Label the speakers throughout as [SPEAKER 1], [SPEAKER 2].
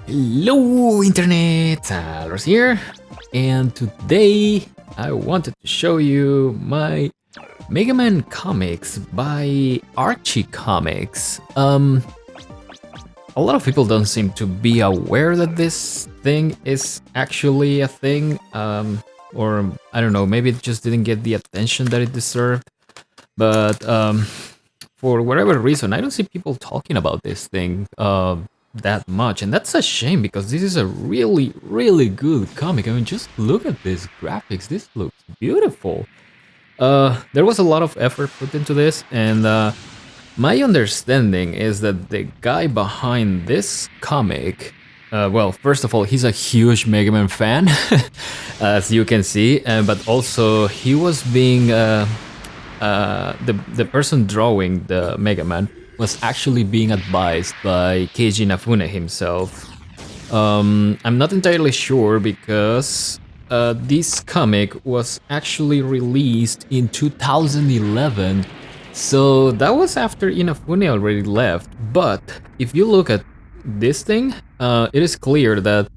[SPEAKER 1] Hello Internet, Salos here, and today I wanted to show you my Mega Man comics by Archie Comics. A lot of people don't seem to be aware that this thing is actually a thing, or I don't know, maybe it just didn't get the attention that it deserved, but for whatever reason, I don't see people talking about this thing that much, and that's a shame because this is a really good comic. I mean, just look at these graphics. This looks beautiful. There was a lot of effort put into this, and my understanding is that the guy behind this comic, well, first of all, he's a huge Mega Man fan, as you can see, but also he was being the person drawing the Mega Man was actually being advised by Keiji Inafune himself. I'm not entirely sure because this comic was actually released in 2011, so that was after Inafune already left. But if you look at this thing, it is clear that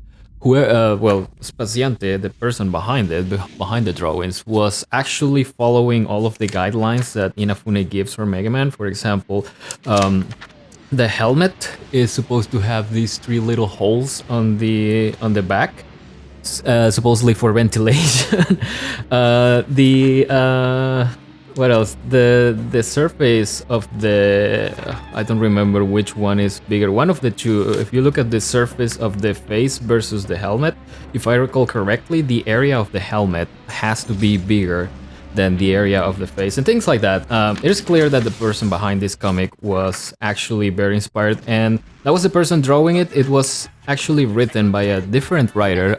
[SPEAKER 1] well, Spaziante, the person behind the drawings, was actually following all of the guidelines that Inafune gives for Mega Man. For example, the helmet is supposed to have these three little holes on the back, supposedly for ventilation. What else? The surface of the... I don't remember which one is bigger. One of the two. If you look at the surface of the face versus the helmet, if I recall correctly, the area of the helmet has to be bigger than the area of the face, and things like that. It is clear that the person behind this comic was actually very inspired, and that was the person drawing it. It was actually written by a different writer,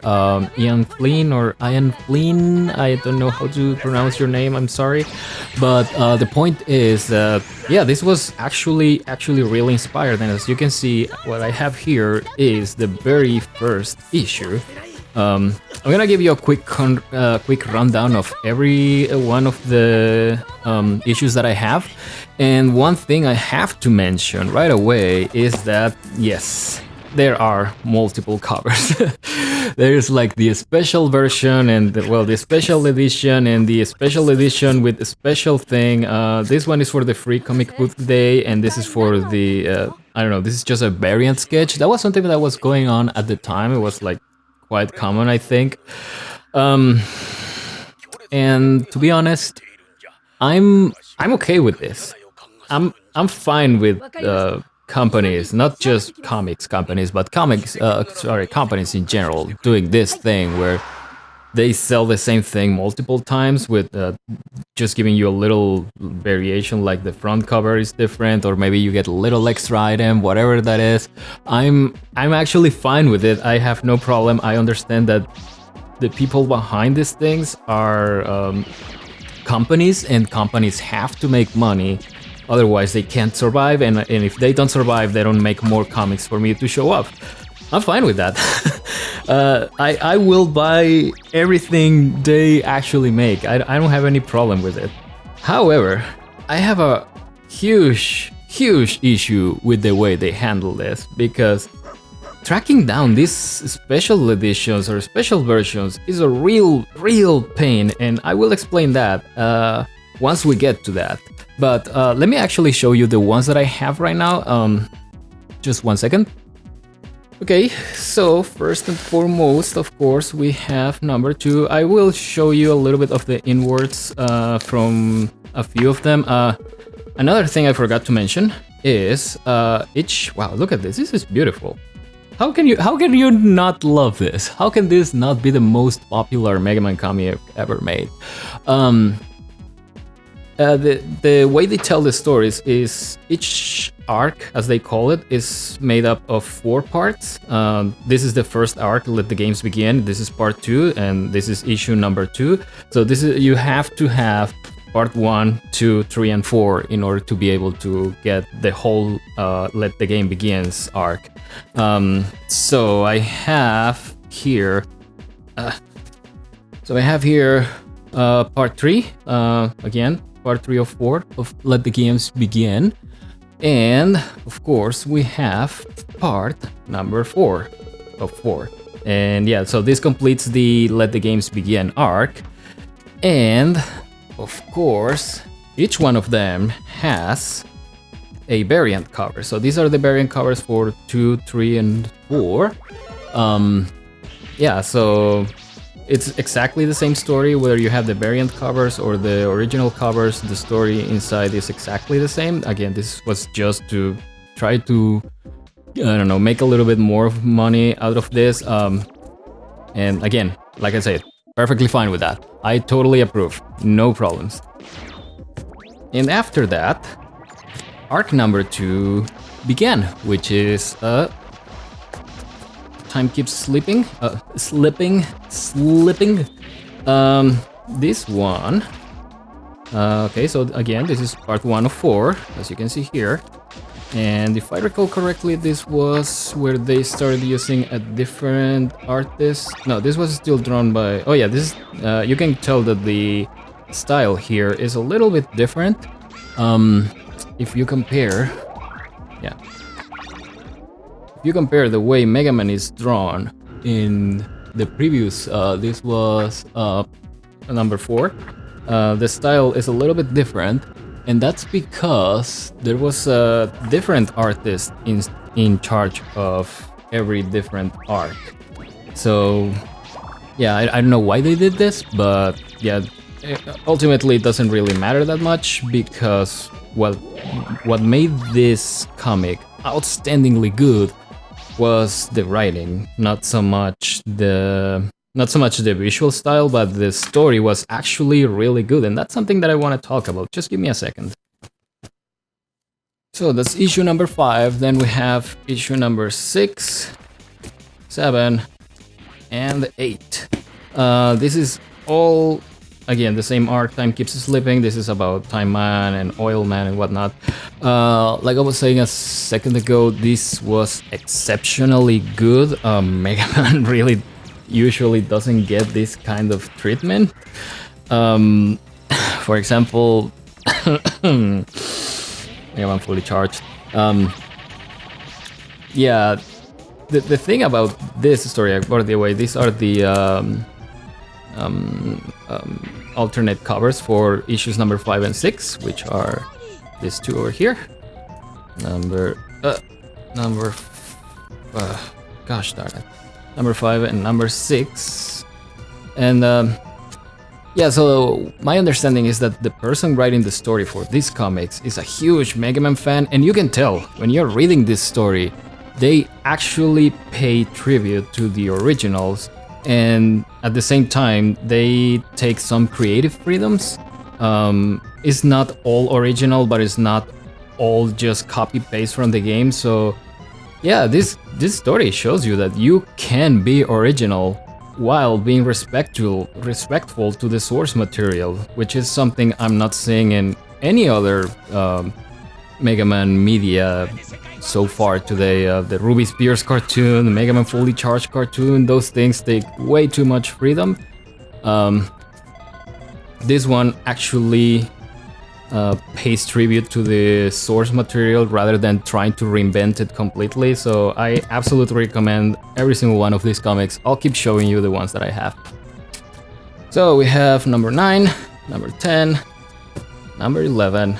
[SPEAKER 1] Ian Flynn or Ian Flynn. I don't know how to pronounce your name. I'm sorry, but the point is that yeah, this was actually really inspired. And as you can see, what I have here is the very first issue. I'm gonna give you a quick rundown of every one of the issues that I have, and one thing I have to mention right away is that yes, there are multiple covers. There's like the special version and the special edition and the special edition with a special thing. This one is for the free comic book day, and this is for the I don't know. This is just a variant sketch. That was something that was going on at the time. It was like quite common, I think. And to be honest, I'm okay with this. I'm fine with companies, not just comics companies, but companies in general doing this thing where they sell the same thing multiple times with just giving you a little variation, like the front cover is different, or maybe you get a little extra item, whatever that is. I'm actually fine with it. I have no problem. I understand that the people behind these things are companies, and companies have to make money. Otherwise, they can't survive, and if they don't survive, they don't make more comics for me to show up. I'm fine with that. I will buy everything they actually make. I don't have any problem with it. However, I have a huge issue with the way they handle this, because tracking down these special editions or special versions is a real pain, and I will explain that once we get to that. But let me actually show you the ones that I have right now. Just one second. Okay, so first and foremost, of course, we have number 2. I will show you a little bit of the inwards from a few of them. Another thing I forgot to mention is wow, look at this. This is beautiful. How can you not love this? How can this not be the most popular Mega Man comic ever made? The way they tell the stories is each arc, as they call it, is made up of 4 parts. This is the first arc, Let the Games Begin. This is part 2, and this is issue number 2. So you have to have part 1, 2, 3, and 4 in order to be able to get the whole Let the Game Begins arc. So I have here. Part 3 again. Part 3 of 4 of Let the Games Begin, and of course we have part number 4. of 4. And yeah, so this completes the Let the Games Begin arc. And of course, each one of them has a variant cover. So these are the variant covers for 2, 3, and 4. Yeah, so it's exactly the same story, whether you have the variant covers or the original covers. The story inside is exactly the same. Again, this was just to try to, I don't know, make a little bit more of money out of this. And again, like I said, perfectly fine with that. I totally approve, no problems. And after that, arc number 2 began, which is time keeps slipping. This one. Okay, so again, this is part 1 of 4, as you can see here. And if I recall correctly, this was where they started using a different artist. No, this was still drawn by... Oh yeah, this is... you can tell that the style here is a little bit different. If you compare... Yeah. If you compare the way Mega Man is drawn in the previous... this was number 4. The style is a little bit different. And that's because there was a different artist in charge of every different arc. So, yeah, I don't know why they did this, but yeah, ultimately it doesn't really matter that much because what made this comic outstandingly good was the writing, not so much the visual style, but the story was actually really good, and that's something that I want to talk about. Just give me a second. So that's issue number 5, then we have issue number 6, 7, and 8. This is all, again, the same arc, Time Keeps Slipping. This is about Time Man and Oil Man and whatnot. Like I was saying a second ago, this was exceptionally good. Mega Man really usually doesn't get this kind of treatment. For example, Mega Man Fully Charged. Yeah, the thing about this story, by the way, these are the alternate covers for issues number 5 and 6, which are these two over here. Gosh darn it. Number 5 and number 6. And yeah, so my understanding is that the person writing the story for these comics is a huge Mega Man fan, and you can tell when you're reading this story, they actually pay tribute to the originals, and at the same time, they take some creative freedoms. It's not all original, but it's not all just copy-paste from the game, so yeah, this story shows you that you can be original while being respectful to the source material, which is something I'm not seeing in any other Mega Man media so far today. The Ruby Spears cartoon, the Mega Man Fully Charged cartoon, those things take way too much freedom. This one actually pays tribute to the source material rather than trying to reinvent it completely, so I absolutely recommend every single one of these comics. I'll keep showing you the ones that I have. So we have number 9, number 10, number 11,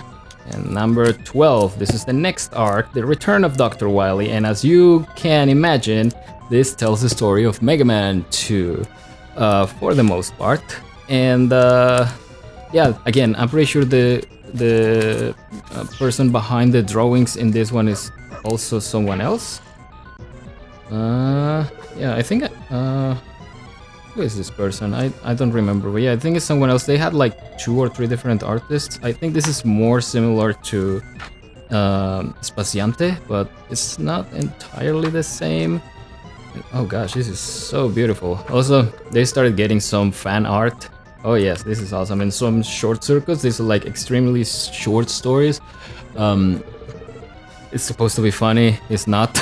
[SPEAKER 1] and number 12. This is the next arc, The Return of Dr. Wily, and as you can imagine, this tells the story of Mega Man 2 for the most part. And yeah, again, I'm pretty sure the person behind the drawings in this one is also someone else. Yeah, I think who is this person? I don't remember, but yeah, I think it's someone else. They had like 2 or 3 different artists. I think this is more similar to Spaziante, but it's not entirely the same. Oh gosh, this is so beautiful. Also, they started getting some fan art. Oh yes, this is awesome. And some short circuits. These are like extremely short stories. It's supposed to be funny. It's not.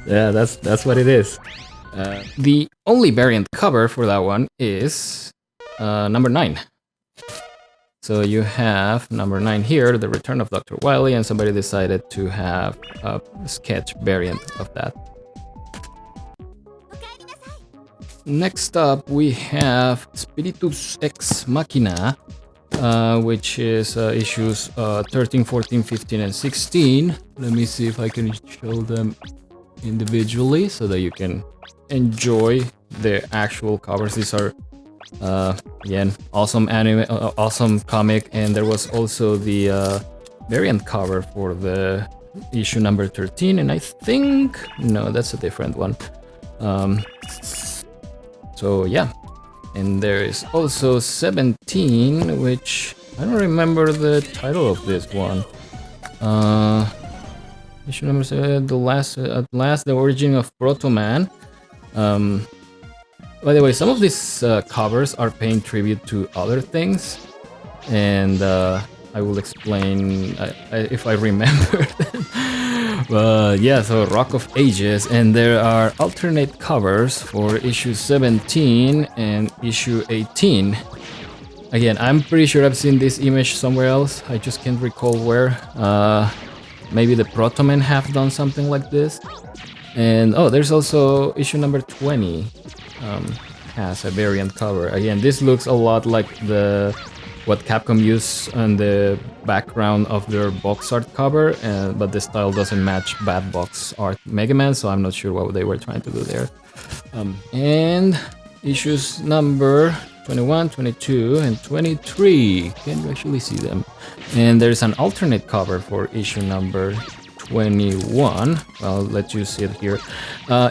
[SPEAKER 1] Yeah, that's what it is. The only variant cover for that one is number 9. So you have number 9 here, The Return of Dr. Wily, and somebody decided to have a sketch variant of that. Next up, we have Spiritus Ex Machina, which is issues 13, 14, 15, and 16. Let me see if I can show them individually so that you can enjoy the actual covers. These are again, awesome anime, awesome comic, and there was also the variant cover for the issue number 13, and I think no, that's a different one. So yeah, and there is also 17, which I don't remember the title of this one. Issue number 7, at last, the origin of Proto Man. By the way, some of these covers are paying tribute to other things, and I will explain if I remember them. Yeah, so Rock of Ages, and there are alternate covers for issue 17 and issue 18. Again, I'm pretty sure I've seen this image somewhere else, I just can't recall where. Maybe the Proto Men have done something like this. And oh, there's also issue number 20. Has a variant cover. Again, this looks a lot like what Capcom used on the background of their box art cover, but the style doesn't match bad box art Mega Man, so I'm not sure what they were trying to do there. And issues number 21, 22, and 23. Can you actually see them? And there's an alternate cover for issue number 21. I'll let you see it here.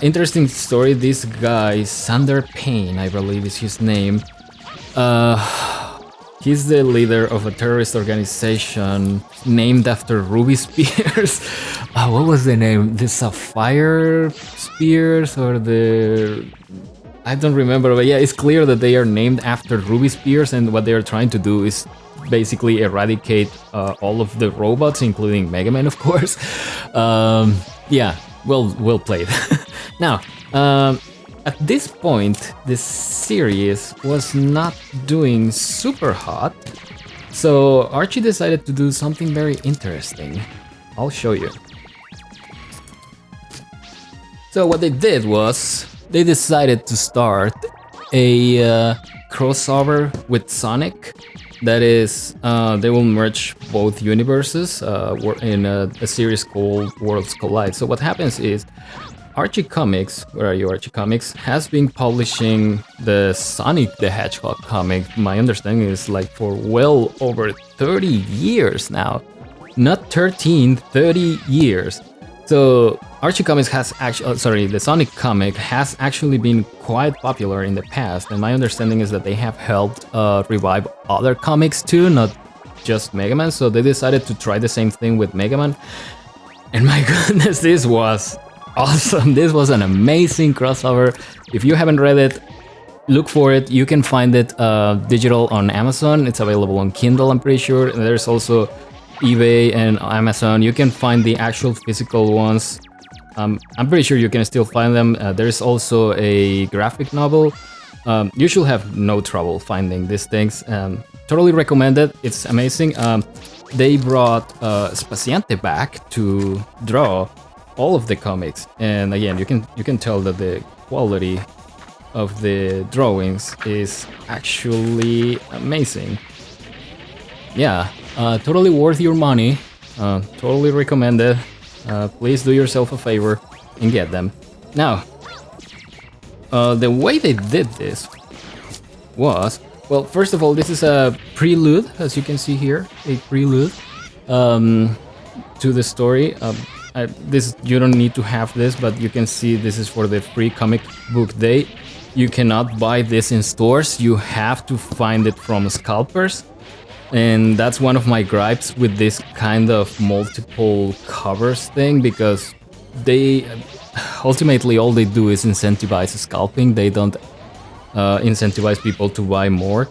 [SPEAKER 1] Interesting story. This guy, Sander Payne, I believe is his name. He's the leader of a terrorist organization named after Ruby Spears. What was the name? The Sapphire Spears or the... I don't remember, but yeah, it's clear that they are named after Ruby Spears, and what they are trying to do is basically eradicate all of the robots, including Mega Man, of course. Yeah, well played. Now, at this point, this series was not doing super hot, so Archie decided to do something very interesting. I'll show you. So what they did was, they decided to start a crossover with Sonic. That is, they will merge both universes in a series called Worlds Collide. So what happens is, Archie Comics, where are you, Archie Comics, has been publishing the Sonic the Hedgehog comic, my understanding is like for well over 30 years now. Not 13, 30 years. So Archie Comics has actually, the Sonic comic has actually been quite popular in the past, and my understanding is that they have helped revive other comics too, not just Mega Man, so they decided to try the same thing with Mega Man. And my goodness, this was awesome. This was an amazing crossover. If you haven't read it, look for it. You can find it digital on Amazon. It's available on Kindle, I'm pretty sure. And there's also eBay and Amazon. You can find the actual physical ones. I'm pretty sure you can still find them. There's also a graphic novel. You should have no trouble finding these things. Totally recommend it. It's amazing. They brought Spaciante back to draw all of the comics, and again, you can tell that the quality of the drawings is actually amazing. Yeah, totally worth your money. Totally recommend it. Please do yourself a favor and get them. Now, the way they did this was, well, first of all, this is a prelude, as you can see here, a prelude to the story. This, you don't need to have this, but you can see this is for the free comic book day. You cannot buy this in stores, you have to find it from scalpers. And that's one of my gripes with this kind of multiple covers thing, because they ultimately all they do is incentivize scalping. They don't incentivize people to buy more.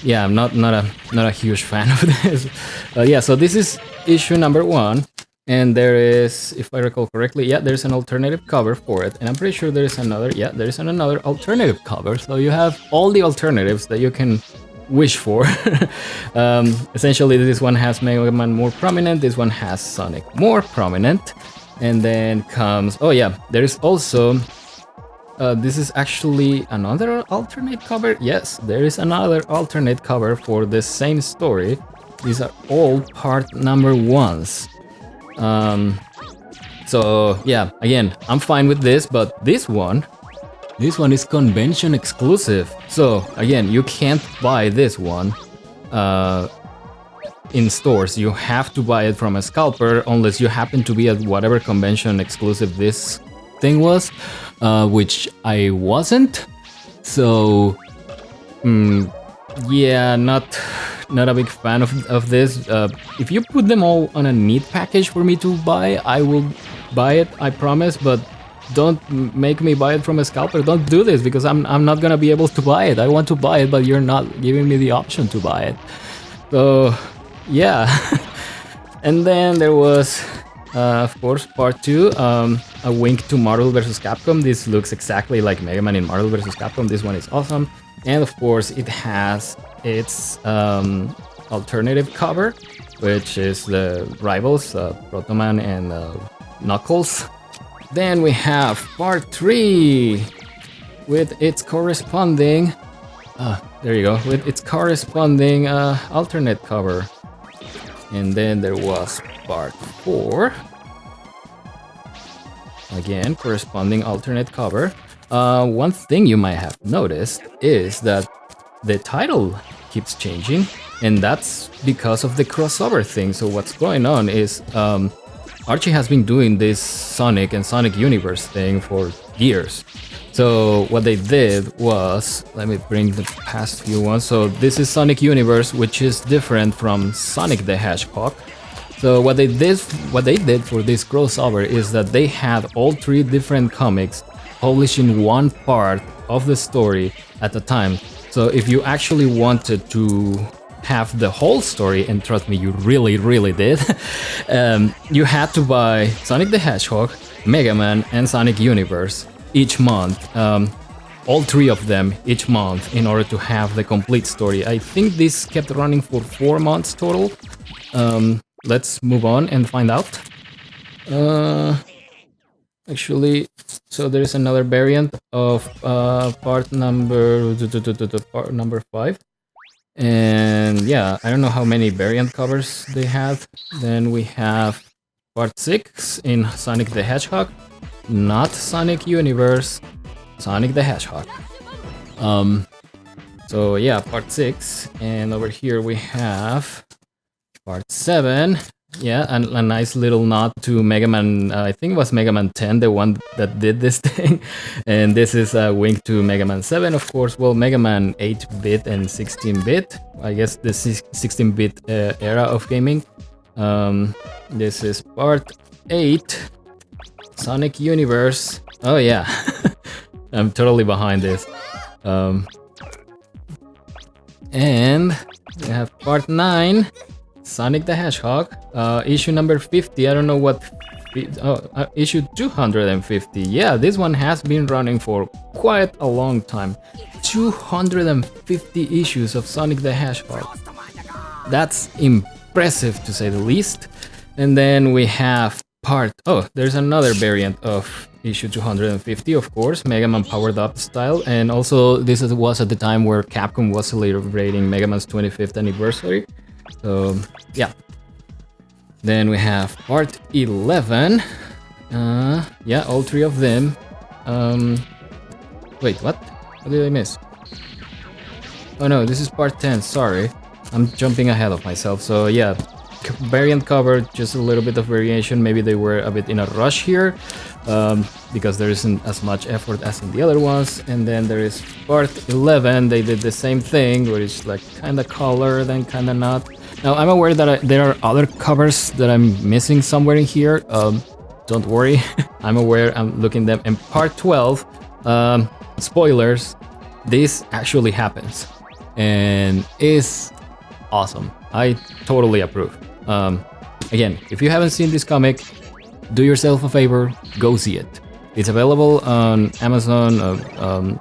[SPEAKER 1] Yeah, I'm not a huge fan of this. Yeah, so this is issue number 1. And there is, if I recall correctly, yeah, there's an alternative cover for it. And I'm pretty sure there is another, yeah, there is another alternative cover. So you have all the alternatives that you can wish for. Essentially, this one has Mega Man more prominent, this one has Sonic more prominent. And then comes, oh yeah, there is also, this is actually another alternate cover. Yes, there is another alternate cover for the same story. These are all part number ones. So yeah, again, I'm fine with this, but this one is convention exclusive. So again, you can't buy this one in stores. You have to buy it from a scalper unless you happen to be at whatever convention exclusive this thing was, which I wasn't. So yeah, not a big fan of this. If you put them all on a neat package for me to buy, I will buy it, I promise, but don't make me buy it from a scalper. Don't do this, because I'm not gonna be able to buy it. I want to buy it, but you're not giving me the option to buy it. So yeah. And then there was of course part 2, a wink to Marvel vs. Capcom. This looks exactly like Mega Man in Marvel vs. Capcom. This one is awesome. And of course it has its alternative cover, which is the rivals, Proto Man and Knuckles. Then we have part 3 with its corresponding, there you go, with its corresponding alternate cover. And then there was part 4, again corresponding alternate cover. One thing you might have noticed is that the title keeps changing, and that's because of the crossover thing. So what's going on is Archie has been doing this Sonic and Sonic Universe thing for years. So what they did was, let me bring the past few ones. So this is Sonic Universe, which is different from Sonic the Hedgehog. So what they did for this crossover is that they had all 3 different comics publishing one part of the story at a time. So if you actually wanted to have the whole story, and trust me, you really did, you had to buy Sonic the Hedgehog, Mega Man, and Sonic Universe each month, all 3 of them each month, in order to have the complete story. I think this kept running for 4 months total. Let's move on and find out. Actually, so there is another variant of part number 5. And yeah, I don't know how many variant covers they have. Then we have part 6 in Sonic the Hedgehog, not Sonic Universe, Sonic the Hedgehog. So yeah, part 6, and over here we have part 7. Yeah, and a nice little nod to Mega Man, I think it was Mega Man 10, the one that did this thing. And this is a wink to Mega Man 7, of course. Well, Mega Man 8-bit and 16-bit. I guess this is 16-bit era of gaming. This is part 8, Sonic Universe. Oh yeah, I'm totally behind this. And we have part 9, Sonic the Hedgehog, issue number 50. I don't know what, issue 250. Yeah, this one has been running for quite a long time. 250 issues of Sonic the Hedgehog. That's impressive, to say the least. And then we have there's another variant of issue 250, of course, Mega Man powered up style. And also this was at the time where Capcom was celebrating Mega Man's 25th anniversary. So yeah. Then we have part 11. Yeah, all 3 of them. Wait, what? What did I miss? Oh no, this is part 10, sorry. I'm jumping ahead of myself. So yeah, variant cover, just a little bit of variation. Maybe they were a bit in a rush here, because there isn't as much effort as in the other ones. And then there is part 11. They did the same thing, where it's like kinda colored and kinda not. Now I'm aware that there are other covers that I'm missing somewhere in here. Don't worry, I'm aware, I'm looking them. And part 12, spoilers, this actually happens and is awesome. I totally approve. Again, if you haven't seen this comic, do yourself a favor, go see it. It's available on Amazon,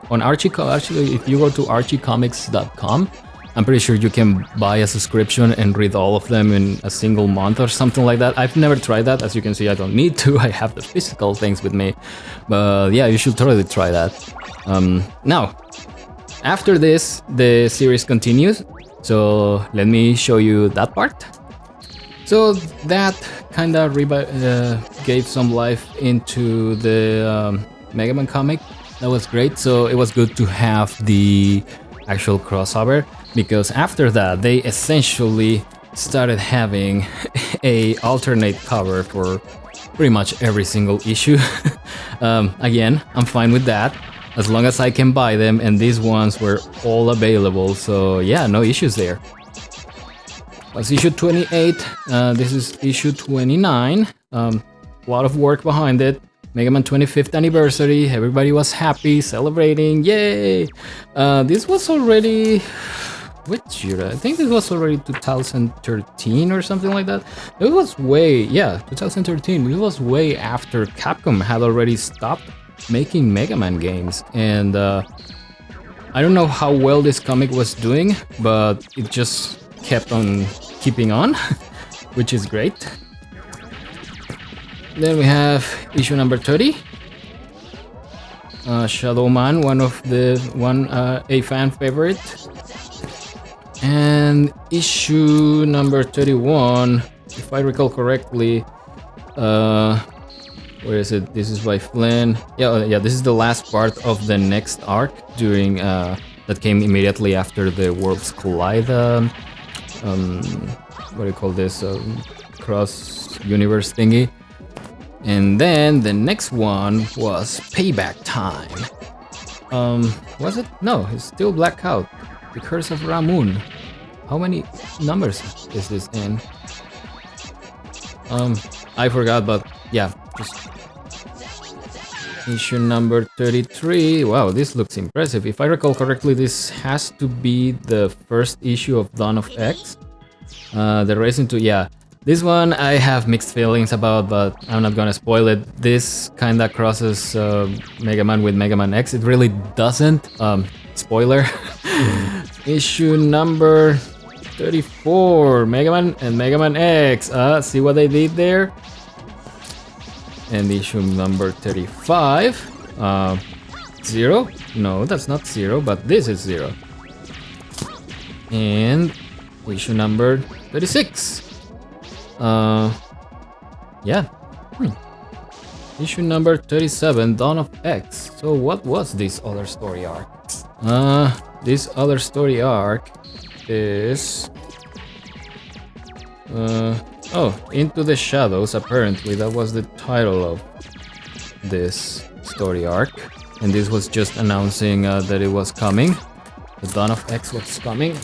[SPEAKER 1] on Archie. Actually, if you go to archiecomics.com, I'm pretty sure you can buy a subscription and read all of them in a single month or something like that. I've never tried that. As you can see, I don't need to. I have the physical things with me. But yeah, you should totally try that. Now, after this, the series continues. So let me show you that part. So that kind of gave some life into the Mega Man comic. That was great. So it was good to have the actual crossover, because after that they essentially started having a alternate cover for pretty much every single issue. Again, I'm fine with that as long as I can buy them, and these ones were all available, so yeah, no issues there. That's issue 28. This is issue 29. A lot of work behind it. Mega Man 25th anniversary. Everybody was happy, celebrating. Yay! This was already... which year? I think this was already 2013 or something like that. It was way... yeah, 2013. It was way after Capcom had already stopped making Mega Man games. And I don't know how well this comic was doing, but it just kept on keeping on, which is great. Then we have issue number 30. Shadow Man, a fan favorite. And issue number 31, if I recall correctly, where is it? This is by Flynn. Yeah, this is the last part of the next arc during that came immediately after the Worlds Collide. What do you call this? Cross universe thingy. And then the next one was Payback Time. Was it? No, it's still Blackout. The Curse of Ramun. How many numbers is this in? I forgot, but yeah, just issue number 33. Wow, this looks impressive. If I recall correctly, this has to be the first issue of Dawn of X. The Racing to, yeah. This one I have mixed feelings about, but I'm not gonna spoil it. This kinda crosses Mega Man with Mega Man X. It really doesn't. Spoiler. Issue number 34, Mega Man and Mega Man X. See what they did there? And issue number 35. 0? No, that's not 0, but this is 0. And issue number 36. Yeah. Issue number 37, Dawn of X. So what was this other story arc? This other story arc is... Into the Shadows, apparently. That was the title of this story arc. And this was just announcing that it was coming. The Dawn of X was coming.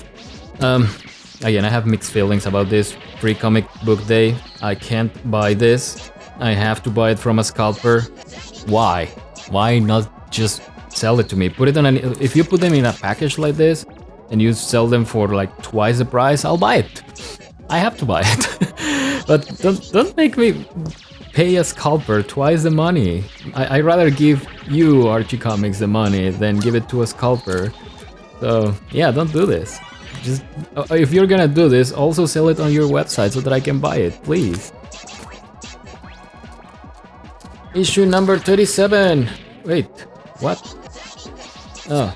[SPEAKER 1] Again, I have mixed feelings about this. Pre-comic book day, I can't buy this. I have to buy it from a scalper. Why? Why not just sell it to me? Put it on if you put them in a package like this and you sell them for like twice the price, I'll buy it. I have to buy it. But don't make me pay a scalper twice the money. I'd rather give you, Archie Comics, the money than give it to a scalper. So yeah, don't do this. Just if you're gonna do this, also sell it on your website so that I can buy it, please. Issue number 37. Wait, what? Oh,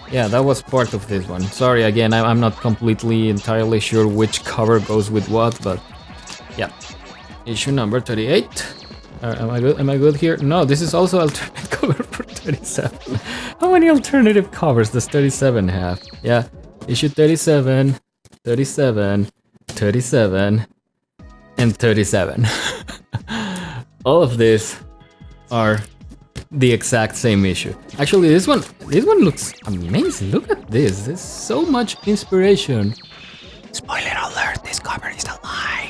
[SPEAKER 1] yeah, that was part of this one. Sorry again, I'm not completely entirely sure which cover goes with what, but yeah. Issue number 38. Am I good? Am I good here? No, this is also alternate cover for 37. How many alternative covers does 37 have? Yeah. Issue 37, 37, 37, and 37. All of these are the exact same issue. Actually, this one looks amazing. Look at this. There's so much inspiration. Spoiler alert, this cover is a lie.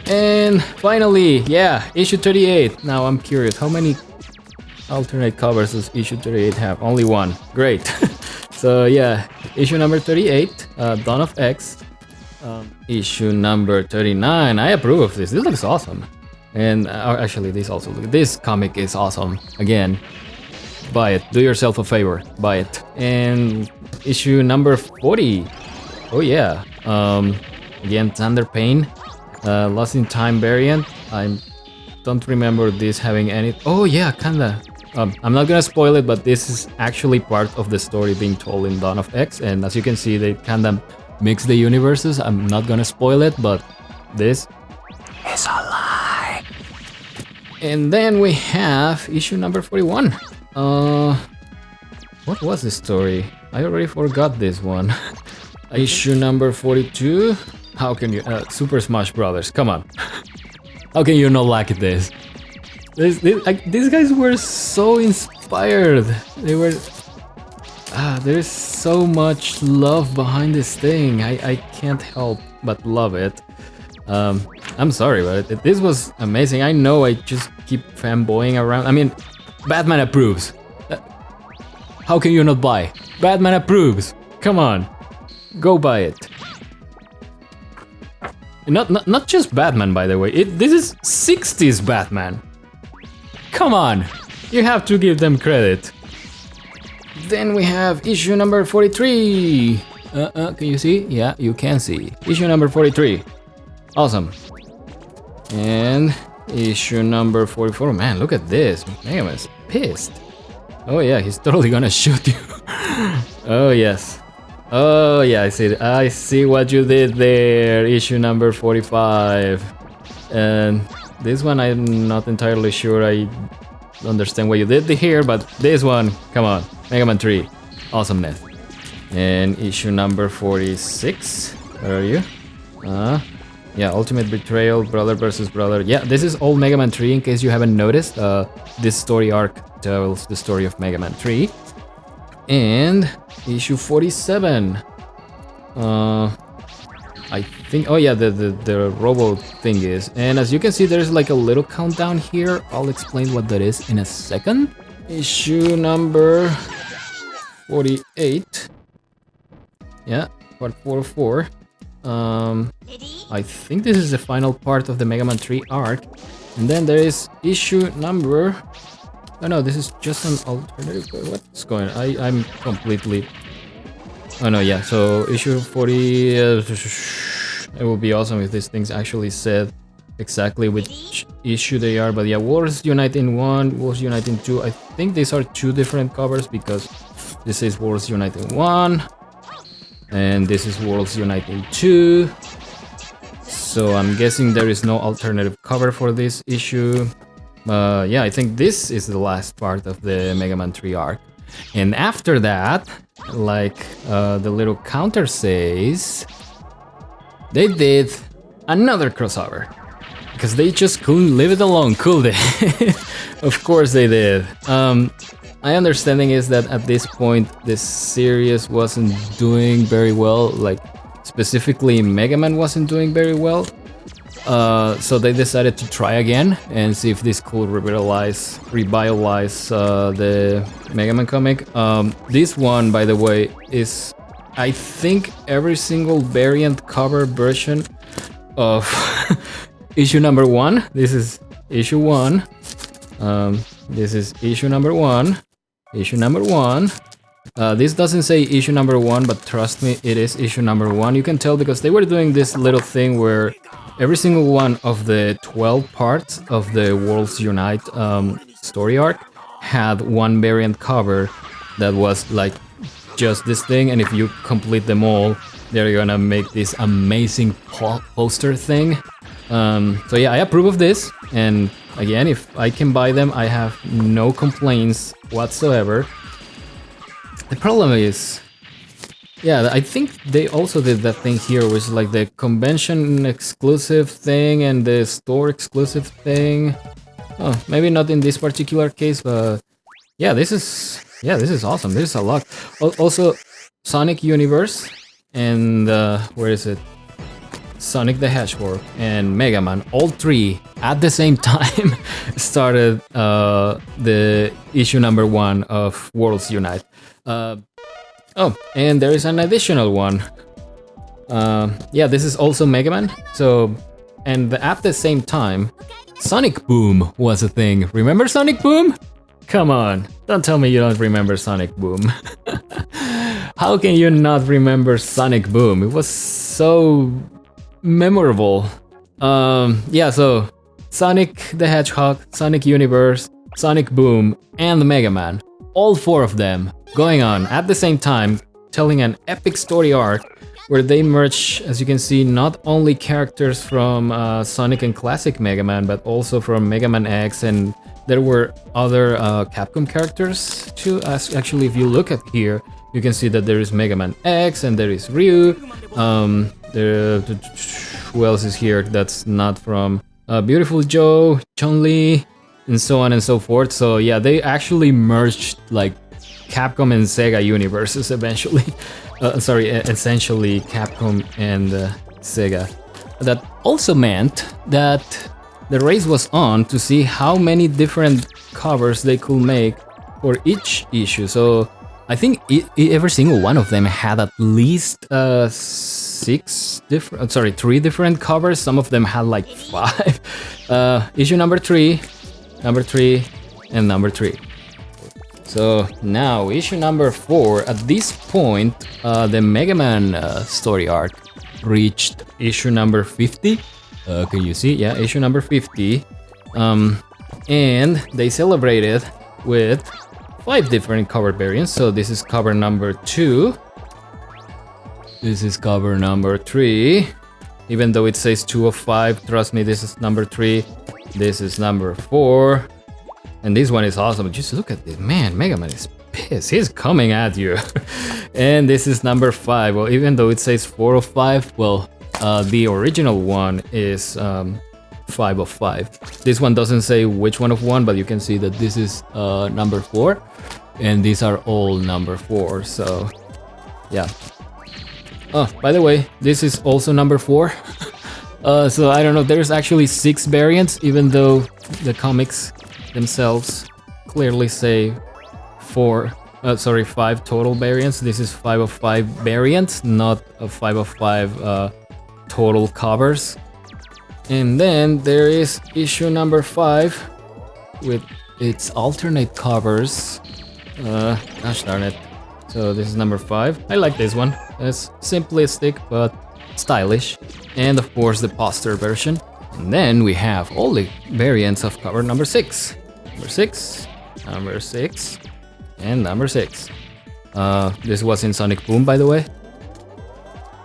[SPEAKER 1] And finally, yeah, issue 38. Now I'm curious, how many alternate covers does issue 38 have? Only one. Great. So yeah, issue number 38, Dawn of X. Issue number 39. I approve of this. This looks awesome. And actually, this comic is awesome. Again, buy it. Do yourself a favor, buy it. And issue number 40. Oh yeah. Again, Thunder Pain, Lost in Time variant. I don't remember this having any. Oh yeah, kinda. I'm not gonna spoil it, but this is actually part of the story being told in Dawn of X, and as you can see, they kinda mix the universes. I'm not gonna spoil it, but this is a lie. And then we have issue number 41. What was this story? I already forgot this one. Issue number 42. How can you... Super Smash Brothers, come on. How can you not like this? These guys were so inspired. They were... there's so much love behind this thing. I can't help but love it. I'm sorry, but this was amazing. I know I just keep fanboying around. I mean, Batman approves. How can you not buy? Batman approves. Come on, go buy it. Not just Batman, by the way. This is 60s Batman. Come on, you have to give them credit. Then we have issue number 43. Can you see? Yeah, you can see. Issue number 43. Awesome. And issue number 44. Man, look at this. Mega Man's pissed. Oh yeah, he's totally gonna shoot you. Oh yes. Oh yeah, I see it. I see what you did there. Issue number 45. And this one I'm not entirely sure I understand what you did here, but this one, come on. Mega Man 3. Awesomeness. And issue number 46. Where are you? Yeah, Ultimate Betrayal, Brother versus Brother. Yeah, this is all Mega Man 3 in case you haven't noticed. This story arc tells the story of Mega Man 3. And issue 47. I think, oh yeah, the robo thing is. And as you can see, there's like a little countdown here. I'll explain what that is in a second. Issue number 48. Yeah, part 404. I think this is the final part of the Mega Man 3 arc. And then there is issue number... Oh no, this is just an alternative. What's going on? I'm completely... Oh no, yeah, so issue 40... it would be awesome if these things actually said exactly which issue they are. But yeah, Worlds Unite in 1, Worlds Unite in 2. I think these are two different covers because this is Worlds Unite in 1. And this is Worlds Unite in 2. So I'm guessing there is no alternative cover for this issue. Yeah, I think this is the last part of the Mega Man 3 arc. And after that, like the little counter says, they did another crossover. Because they just couldn't leave it alone, could they? Of course they did. My understanding is that at this point, this series wasn't doing very well, like specifically Mega Man wasn't doing very well. So they decided to try again and see if this could revitalize the Mega Man comic. This one, by the way, is, I think, every single variant cover version of issue number 1. This is issue 1. This is issue number 1. Issue number 1. This doesn't say issue number 1, but trust me, it is issue number 1. You can tell because they were doing this little thing where every single one of the 12 parts of the Worlds Unite story arc had one variant cover that was like just this thing, and if you complete them all, they're gonna make this amazing poster thing. So yeah, I approve of this, and again, if I can buy them, I have no complaints whatsoever. The problem is, yeah, I think they also did that thing here, which is like the convention exclusive thing and the store exclusive thing. Oh, maybe not in this particular case, but yeah, this is awesome. This is a lot. Also, Sonic Universe and where is it? Sonic the Hedgehog and Mega Man, all three at the same time started the issue number 1 of Worlds Unite. Oh, and there is an additional one. Yeah, this is also Mega Man. So, and at the same time, Sonic Boom was a thing. Remember Sonic Boom? Come on, don't tell me you don't remember Sonic Boom. How can you not remember Sonic Boom? It was so memorable. Yeah, so Sonic the Hedgehog, Sonic Universe, Sonic Boom, and Mega Man. All four of them going on at the same time, telling an epic story arc where they merge, as you can see, not only characters from Sonic and Classic Mega Man, but also from Mega Man X, and there were other Capcom characters too. Actually, if you look at here, you can see that there is Mega Man X and there is Ryu. Who else is here that's not from Beautiful Joe, Chun-Li, and so on and so forth. So yeah, they actually merged like Capcom and Sega universes eventually. Essentially Capcom and Sega. That also meant that the race was on to see how many different covers they could make for each issue. So I think every single one of them had at least 3 different covers. Some of them had like 5. Issue number 3, number 3, and number 3. So now issue number 4. At this point, the Mega Man story arc reached issue number 50. Can you see? Yeah, issue number 50. And they celebrated with 5 different cover variants. So this is cover number 2. This is cover number 3. Even though it says 2 of 5, trust me, this is number 3. This is number 4. And this one is awesome. Just look at this. Man, Mega Man is pissed. He's coming at you. And this is number 5. Well, even though it says 4 of 5, well, the original one is 5 of 5. This one doesn't say which one of one, but you can see that this is number 4. And these are all number 4. So, yeah. Oh, by the way, this is also number 4. So I don't know. There's actually 6 variants, even though the comics themselves clearly say 5 total variants. This is 5 of 5 variants, not a 5 of 5 total covers. And then there is issue number 5 with its alternate covers. Gosh darn it. So this is number 5. I like this one. It's simplistic but stylish. And of course the poster version. And then we have all the variants of cover number 6. Number 6, number 6, and number 6. This was in Sonic Boom, by the way.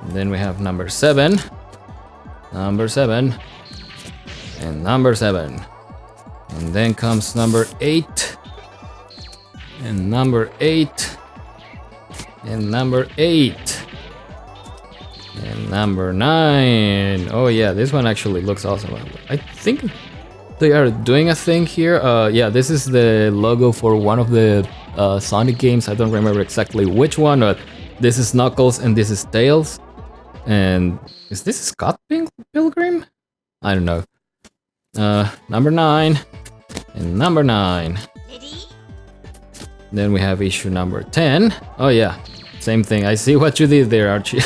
[SPEAKER 1] And then we have number 7, number 7, and number 7. And then comes number 8, and number 8, and number 8. And number 9. Oh yeah, this one actually looks awesome. I think they are doing a thing here. Yeah, this is the logo for one of the Sonic games. I don't remember exactly which one, but this is Knuckles and this is Tails. And is this Scott Pilgrim? I don't know. Number 9 and number 9. Then we have issue number 10. Oh yeah, same thing. I see what you did there, Archie.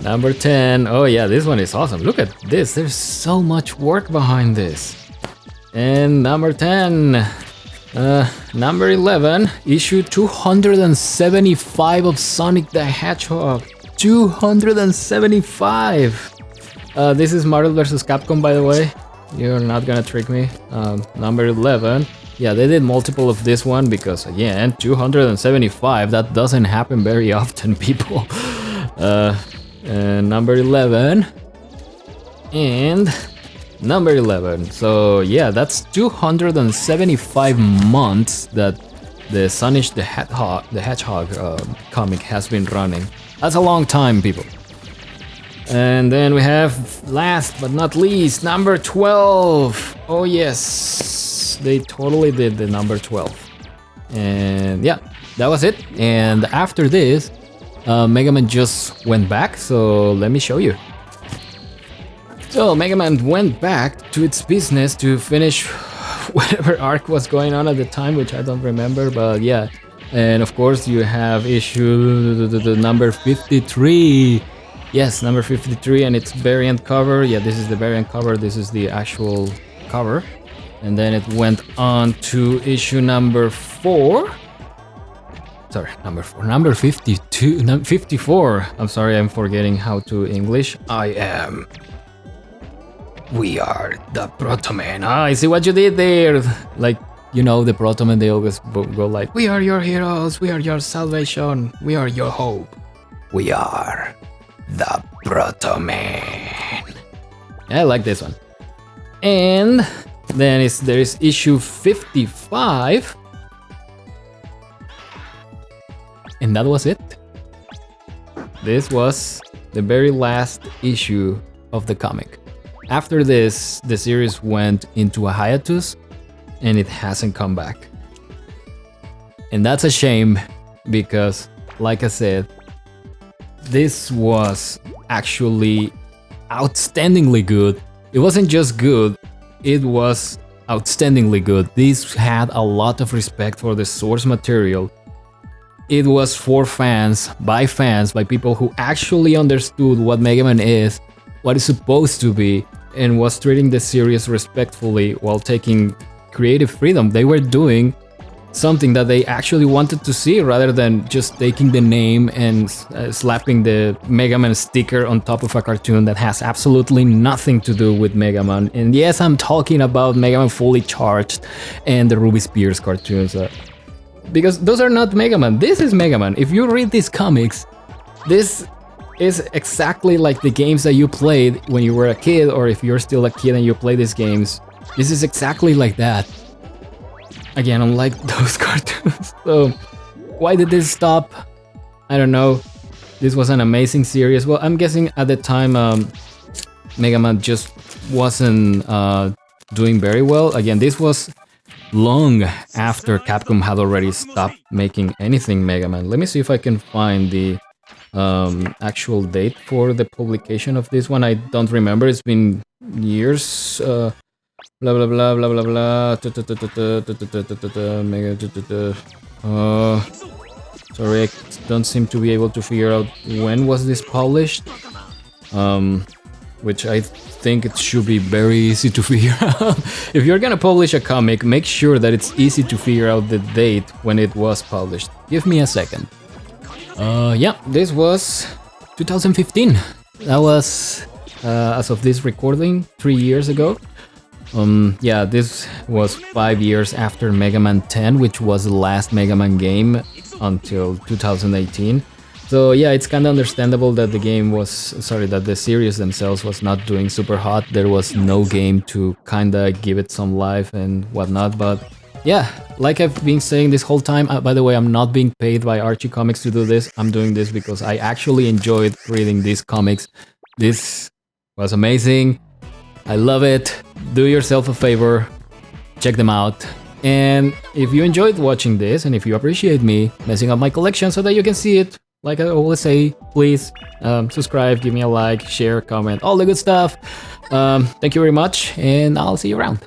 [SPEAKER 1] Number 10. Oh yeah, this one is awesome. Look at this. There's so much work behind this. And number 10. Number 11. Issue 275 of Sonic the Hedgehog. 275. This is Marvel vs. Capcom, by the way. You're not gonna trick me. Number 11. Yeah, they did multiple of this one because, again, 275. That doesn't happen very often, people. Number 11 and number 11. So yeah, that's 275 months that the Sonic the Hedgehog comic has been running. That's a long time, people. And then we have, last but not least, number 12. Oh yes, they totally did the number 12. And yeah, that was it. And after this, Mega Man just went back, so let me show you. So Mega Man went back to its business to finish whatever arc was going on at the time, which I don't remember, but yeah. And of course you have issue number 53. Yes, number 53 and its variant cover. Yeah, this is the variant cover, this is the actual cover. And then it went on to issue number 4. Sorry, number 4. Number 52. 54. I'm sorry, I'm forgetting how to English. We are the Protomen. Ah, I see what you did there. Like, you know, the Protomen, they always go like, we are your heroes, we are your salvation, we are your hope. We are the Protomen. I like this one. And then there is issue 55. And that was it. This was the very last issue of the comic. After this, the series went into a hiatus and it hasn't come back. And that's a shame because, like I said, this was actually outstandingly good. It wasn't just good, it was outstandingly good. This had a lot of respect for the source material. It was for fans, by people who actually understood what Mega Man is, what it's supposed to be, and was treating the series respectfully while taking creative freedom. They were doing something that they actually wanted to see rather than just taking the name and slapping the Mega Man sticker on top of a cartoon that has absolutely nothing to do with Mega Man. And yes, I'm talking about Mega Man Fully Charged and the Ruby Spears cartoons. Because those are not Mega Man, this is Mega Man. If you read these comics, this is exactly like the games that you played when you were a kid, or if you're still a kid and you play these games, this is exactly like that. Again, unlike those cartoons. So, why did this stop? I don't know. This was an amazing series. Well, I'm guessing at the time Mega Man just wasn't doing very well. Again, this was long after Capcom had already stopped making anything Mega Man. Let me see if I can find the actual date for the publication of this one. I don't remember. It's been years. Blah blah blah blah blah blah. Sorry, I don't seem to be able to figure out when was this published. Which I think it should be very easy to figure out. If you're gonna publish a comic, make sure that it's easy to figure out the date when it was published. Give me a second. Yeah, this was 2015. That was, as of this recording, 3 years ago. Yeah, this was 5 years after Mega Man 10, which was the last Mega Man game until 2018. So yeah, it's kind of understandable that that the series themselves was not doing super hot. There was no game to kind of give it some life and whatnot, but yeah, like I've been saying this whole time, by the way, I'm not being paid by Archie Comics to do this. I'm doing this because I actually enjoyed reading these comics. This was amazing. I love it. Do yourself a favor, check them out. And if you enjoyed watching this, and if you appreciate me messing up my collection so that you can see it, like I always say, please subscribe, give me a like, share, comment, all the good stuff. Thank you very much, and I'll see you around.